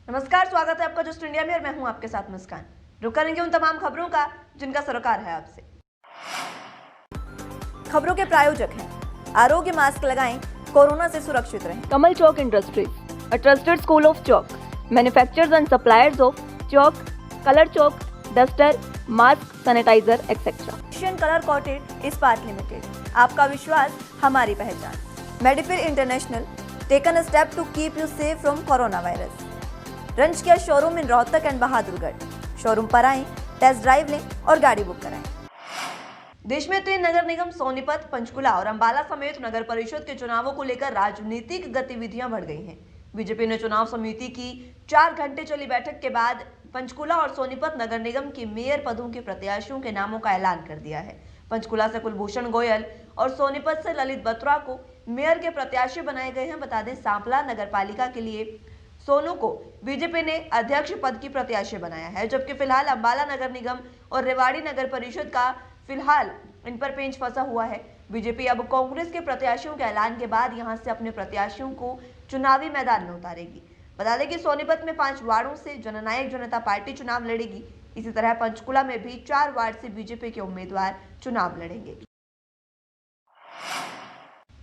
नमस्कार, स्वागत है आपका जस्ट इंडिया में और मैं हूं आपके साथ मुस्कान। रुक करेंगे उन तमाम खबरों का जिनका सरोकार है आपसे। खबरों के प्रायोजक हैं आरोग्य मास्क लगाएं, कोरोना से सुरक्षित रहें। कमल चौक industries, a trusted school of chalk, manufacturers and suppliers of chalk, color chalk, duster, mask, sanitizer, etc. Asian colour coated Ispat limited, आपका विश्वास हमारी पहचान। मेडिफिर international, taken a step to keep you safe from corona virus. रंज किया showroom in Rohtak and Bahadurgarh. Showroom पर आएं, test drive लें और गाड़ी बुक कराएं। देश में 3 नगर निगम सोनीपत, पंचकुला और अंबाला समेत नगर परिषद के चुनावों को लेकर राजनीतिक गतिविधियां बढ़ गई हैं। बीजेपी ने चुनाव समिति की 4 घंटे चली बैठक के बाद पंचकुला और सोनीपत नगर निगम के मेयर पदों के प्रत्याशियों के नामों का ऐलान कर दिया है। पंचकुला से कुलभूषण गोयल और सोनीपत से ललित बत्रा को मेयर के प्रत्याशी बनाए गए हैं। बता दें, सांपला नगर पालिका के लिए सोनू को बीजेपी ने अध्यक्ष पद की प्रत्याशी बनाया है, जबकि फिलहाल अंबाला नगर निगम और रेवाड़ी नगर परिषद का फिलहाल इन पर पेंच फंसा हुआ है। बीजेपी अब कांग्रेस के प्रत्याशियों के ऐलान के बाद यहां से अपने प्रत्याशियों को चुनावी मैदान में उतारेगी। बता दें कि सोनीपत में 5 वार्डों से जननायक जनता पार्टी चुनाव लड़ेगी। इसी तरह पंचकुला में भी 4 वार्ड से बीजेपी के उम्मीदवार चुनाव लड़ेंगे।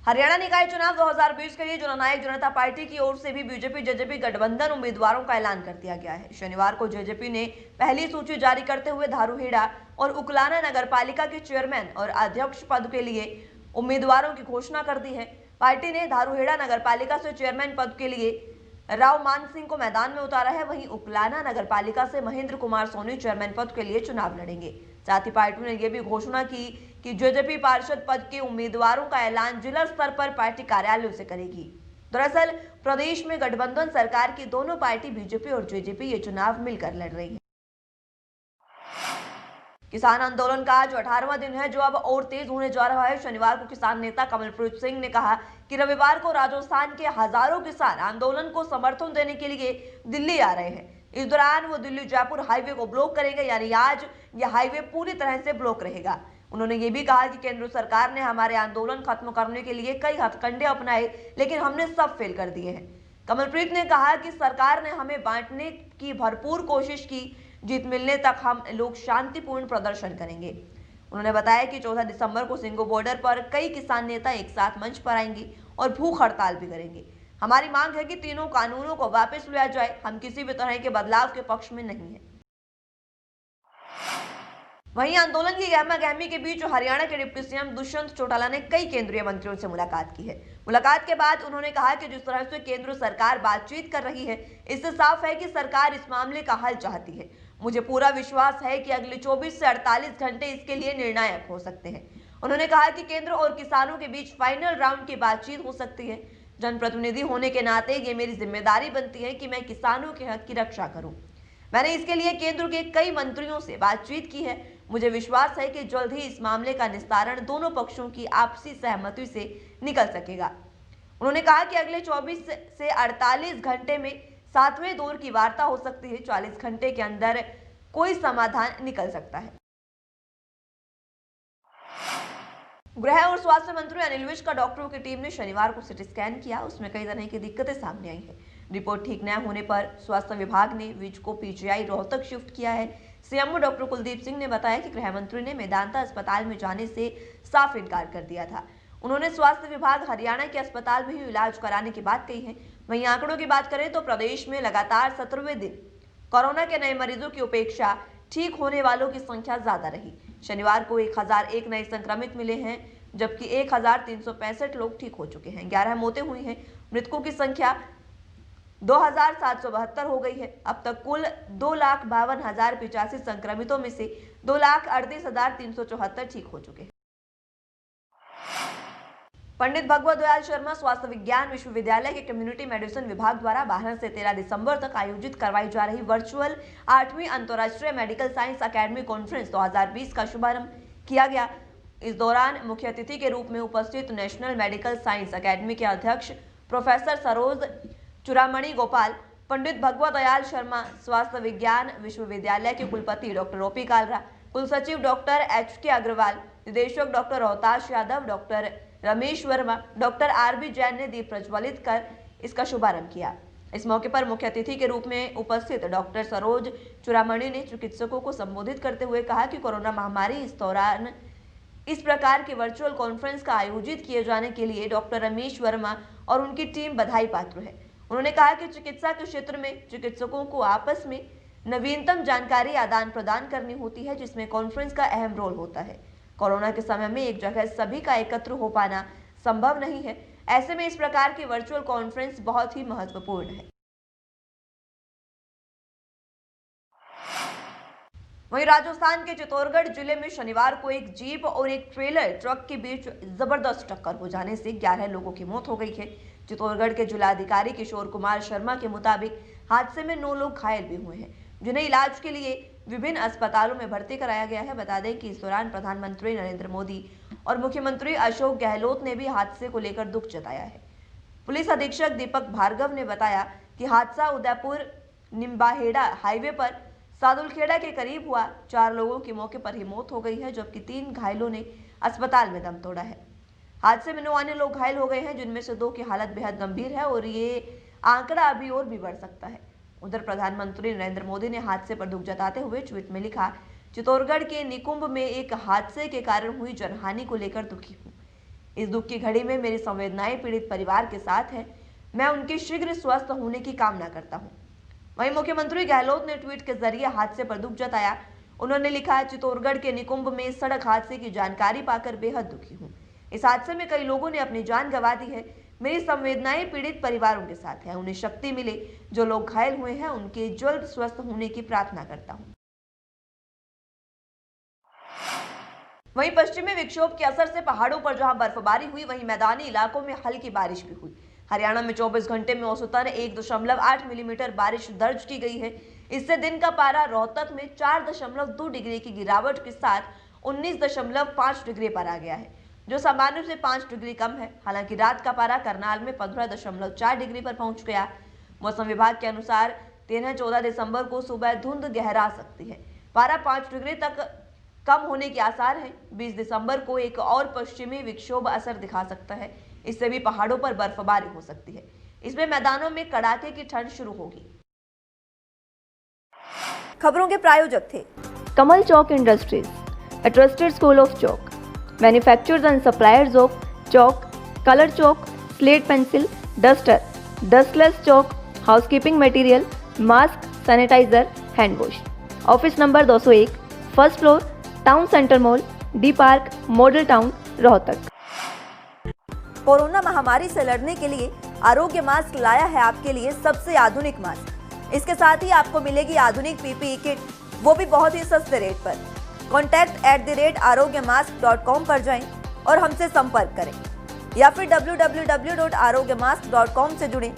हरियाणा निकाय चुनाव 2020 के लिए जननायक जनता पार्टी की ओर से भी बीजेपी जेजेपी गठबंधन उम्मीदवारों का ऐलान कर दिया गया है। शनिवार को जेजेपी ने पहली सूची जारी करते हुए धारूहेड़ा और उकलाना नगर पालिका के चेयरमैन और अध्यक्ष पद के लिए उम्मीदवारों की घोषणा कर दी है। पार्टी ने धारूहेड़ा नगर पालिका से चेयरमैन पद के लिए राव मान सिंह को मैदान में उतारा है। वहीं उकलाना नगर पालिका से महेंद्र कुमार सोनी चेयरमैन पद के लिए चुनाव लड़ेंगे। साथ ही पार्टी ने यह भी घोषणा की कि जेजेपी पार्षद पद के उम्मीदवारों का ऐलान जिला स्तर पर पार्टी कार्यालयों से करेगी। दरअसल प्रदेश में गठबंधन सरकार की दोनों पार्टी बीजेपी और जेजेपी ये चुनाव मिलकर लड़ रही है। किसान आंदोलन का आज 18वां दिन है, जो अब और तेज होने जा रहा है। शनिवार को किसान नेता कमलप्रीत सिंह ने कहा कि रविवार को राजस्थान के हजारों किसान आंदोलन को समर्थन देने के लिए दिल्ली आ रहे हैं। इस दौरान वो दिल्ली जयपुर हाईवे को ब्लॉक करेंगे, यानी आज यह हाईवे पूरी तरह से ब्लॉक रहेगा। उन्होंने ये भी कहा कि केंद्र सरकार ने हमारे आंदोलन खत्म करने के लिए कई हथकंडे अपनाए, लेकिन हमने सब फेल कर दिए हैं। कमलप्रीत ने कहा कि सरकार ने हमें बांटने की भरपूर कोशिश की, जीत मिलने तक हम लोग शांतिपूर्ण प्रदर्शन करेंगे। उन्होंने बताया कि 14 दिसंबर को सिंगो बॉर्डर पर कई किसान नेता एक साथ मंच पर आएंगे और भूख हड़ताल भी करेंगे। हमारी मांग है कि तीनों कानूनों को वापस लिया जाए। हम किसी भी तरह के बदलाव के पक्ष में नहीं है। वहीं आंदोलन की गहमा गहमी के बीच हरियाणा के डिप्टी सीएम दुष्यंत चौटाला ने कई केंद्रीय मंत्रियों से मुलाकात की है। मुलाकात के बाद उन्होंने कहा कि जिस तरह से केंद्र सरकार बातचीत कर रही है, इससे साफ है कि सरकार इस मामले का हल चाहती है। मुझे पूरा विश्वास है कि अगले 24 से 48 घंटे इसके लिए निर्णायक हो सकते हैं। उन्होंने कहा कि केंद्र और किसानों के बीच फाइनल राउंड की बातचीत हो सकती है। जनप्रतिनिधि होने के नाते ये मेरी जिम्मेदारी बनती है कि मैं किसानों के हक की रक्षा करूं। मैंने इसके लिए केंद्र के कई मंत्रियों से बातचीत की है। मुझे विश्वास है कि जल्द ही इस मामले का निस्तारण दोनों पक्षों की आपसी सहमति से निकल सकेगा। उन्होंने कहा कि अगले 24 से 48 घंटे में 7वें दौर की वार्ता हो सकती है। 40 घंटे के अंदर कोई समाधान निकल सकता है। गृह और स्वास्थ्य मंत्री अनिल विज का डॉक्टरों की टीम ने शनिवार को सिटी स्कैन किया। उसमें कई तरह की दिक्कतें सामने आई हैं। रिपोर्ट ठीक न होने पर स्वास्थ्य विभाग ने विज को पीजीआई रोहतक शिफ्ट किया है। सीएमओ डॉक्टर कुलदीप सिंह ने बताया कि गृह मंत्री ने मेदांता अस्पताल में जाने से साफ इनकार कर दिया था। उन्होंने स्वास्थ्य विभाग हरियाणा के अस्पताल में ही इलाज कराने की बात कही है। वहीं आंकड़ों की बात करें तो प्रदेश में लगातार 17वें दिन कोरोना के नए मरीजों की उपेक्षा ठीक होने वालों की संख्या ज्यादा रही। शनिवार को 1001 नए संक्रमित मिले हैं, जबकि 1365 लोग ठीक हो चुके हैं। 11 मौतें हुई हैं। मृतकों की संख्या 2772 हो गई है। अब तक कुल 2,52,085 संक्रमितों में से 2,38,374 ठीक हो चुके हैं। पंडित भगवत दयाल शर्मा स्वास्थ्य विज्ञान विश्वविद्यालय के कम्युनिटी मेडिसिन विभाग द्वारा 12 से 13 दिसंबर तक आयोजित करवाई जा रही वर्चुअल 8वीं अंतर्राष्ट्रीय मेडिकल साइंस अकेडमी कॉन्फ्रेंस 2020 का शुभारंभ किया गया। इस दौरान मुख्य अतिथि के रूप में उपस्थित नेशनल मेडिकल साइंस अकेडमी के अध्यक्ष प्रोफेसर सरोज चूड़ामणि गोपाल, पंडित भगवत दयाल शर्मा स्वास्थ्य विज्ञान विश्वविद्यालय के कुलपति डॉक्टर ओपी कालरा, कुलसचिव डॉक्टर HK अग्रवाल, निदेशक doctor Rohtash Yadav, doctor Ramesh Verma, doctor RB Jain ने दीप प्रज्वलित कर इसका शुभारंभ किया। इस मौके पर मुख्य अतिथि के रूप में उपस्थित डॉक्टर सरोज चूड़ामणि ने चिकित्सकों को संबोधित करते हुए कहा कि कोरोना महामारी इस दौरान इस प्रकार के वर्चुअल कॉन्फ्रेंस का आयोजित किए जाने के लिए डॉक्टर रमेश वर्मा और उनकी टीम बधाई पात्र है। उन्होंने कहा कि चिकित्सा के क्षेत्र में चिकित्सकों को आपस में नवीनतम जानकारी आदान प्रदान करनी होती है, जिसमें कॉन्फ्रेंस का अहम रोल होता है। कोरोना के समय में एक जगह सभी का एकत्र हो पाना संभव नहीं है, ऐसे में इस प्रकार की वर्चुअल कॉन्फ्रेंस बहुत ही महत्वपूर्ण है। वहीं राजस्थान के चित्तौड़गढ़ जिले में शनिवार को एक जीप और एक ट्रेलर ट्रक के बीच जबरदस्त टक्कर हो जाने से 11 लोगों की मौत हो गई है। चित्तौड़गढ़ के जिलाधिकारी किशोर कुमार शर्मा के मुताबिक हादसे में 9 लोग घायल भी हुए हैं, जिन्हें इलाज के लिए विभिन्न अस्पतालों में भर्ती कराया गया है। बता दें कि इस दौरान प्रधानमंत्री नरेंद्र मोदी और मुख्यमंत्री अशोक गहलोत ने भी हादसे को लेकर दुख जताया है। पुलिस अधीक्षक दीपक भार्गव ने बताया कि हादसा उदयपुर निम्बाहेड़ा हाईवे पर सादुलखेड़ा के करीब हुआ। 4 लोगों की मौके पर ही मौत हो गई है, जबकि 3 घायलों ने अस्पताल में दम तोड़ा है। हादसे में 9 अन्य लोग घायल हो गए हैं, जिनमें से 2 की हालत बेहद गंभीर है और ये आंकड़ा अभी और भी बढ़ सकता है। उधर प्रधानमंत्री नरेंद्र मोदी ने हादसे पर दुख जताते हुए ट्वीट में लिखा, चित्तौड़गढ़ के निकुंभ में एक हादसे के कारण हुई जनहानि को लेकर दुखी हूँ। इस दुख की घड़ी में मेरी संवेदनाएं पीड़ित परिवार के साथ है। मैं उनके शीघ्र स्वस्थ होने की कामना करता हूँ। वहीं मुख्यमंत्री गहलोत ने ट्वीट के जरिए हादसे पर दुख जताया। उन्होंने लिखा, चित्तौड़गढ़ के निकुंभ में सड़क हादसे की जानकारी पाकर बेहद दुखी हूँ। इस हादसे में कई लोगों ने अपनी जान गंवा दी है। मेरी संवेदनाएं पीड़ित परिवारों के साथ है। उन्हें शक्ति मिले। जो लोग घायल हुए हैं उनके जल्द स्वस्थ होने की प्रार्थना करता हूँ। वहीं पश्चिमी विक्षोभ के असर से पहाड़ों पर जहां बर्फबारी हुई, वहीं मैदानी इलाकों में हल्की बारिश भी हुई। हरियाणा में 24 घंटे में औसतन 1.8 मिलीमीटर बारिश दर्ज की गई है। इससे दिन का पारा रोहतक में 4.2 डिग्री की गिरावट के साथ 19.5 डिग्री पर आ गया है, जो सामान्य से 5 डिग्री कम है। हालांकि रात का पारा करनाल में 15.4 डिग्री पर पहुंच गया। मौसम विभाग के अनुसार 13-14 दिसंबर को सुबह धुंध गहरा सकती है। पारा 5 डिग्री तक कम होने के आसार हैं। 20 दिसंबर को एक और पश्चिमी विक्षोभ असर दिखा सकता है। इससे भी पहाड़ों पर बर्फबारी हो सकती है। इसमें मैदानों में कड़ाके की ठंड शुरू होगी। खबरों के प्रायोजक थे कमल चौक industries, a trusted school of chalk, manufacturers and suppliers of chalk, color chalk, slate pencil, duster, dustless chalk, housekeeping material, mask, sanitizer, hand wash. Office number 201, first floor, town centre mall, D park, model town, Rohtak. Corona महामारी से लड़ने के लिए आरोग्य mask लाया है आपके लिए सबसे आधुनिक मास्क। इसके साथ ही आपको मिलेगी आधुनिक पीपीई किट, वो भी बहुत ही सस्ते रेट पर। contact@arogyamask.com पर जाएं और हमसे संपर्क करें या फिर www.arogyamask.com से जुड़ें।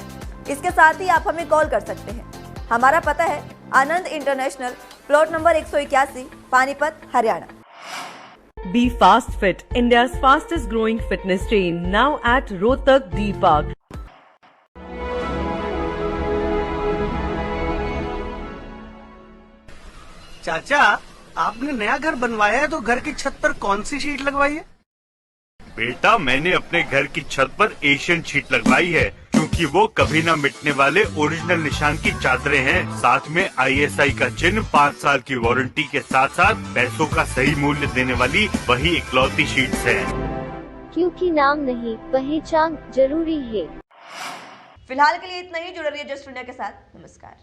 इसके साथ ही आप हमें कॉल कर सकते हैं। हमारा पता है Anand international, plot number 181, Panipat, Haryana. Be Fast Fit, India's fastest growing fitness chain, now at Rohtak D Park. चाचा, आपने नया घर बनवाया है तो घर की छत पर कौन सी शीट लगवाई है? बेटा, मैंने अपने घर की छत पर एशियन शीट लगवाई है, क्योंकि वो कभी न मिटने वाले ओरिजिनल निशान की चादरें हैं। साथ में ISI का चिन्ह, 5 साल की वारंटी के साथ साथ पैसों का सही मूल्य देने वाली वही इकलौती शीट्स हैं। क्योंकि नाम नहीं, पहचान जरूरी है। फिलहाल के लिए इतना ही। जुड़े रहिए जस्ट इंडिया के साथ। नमस्कार।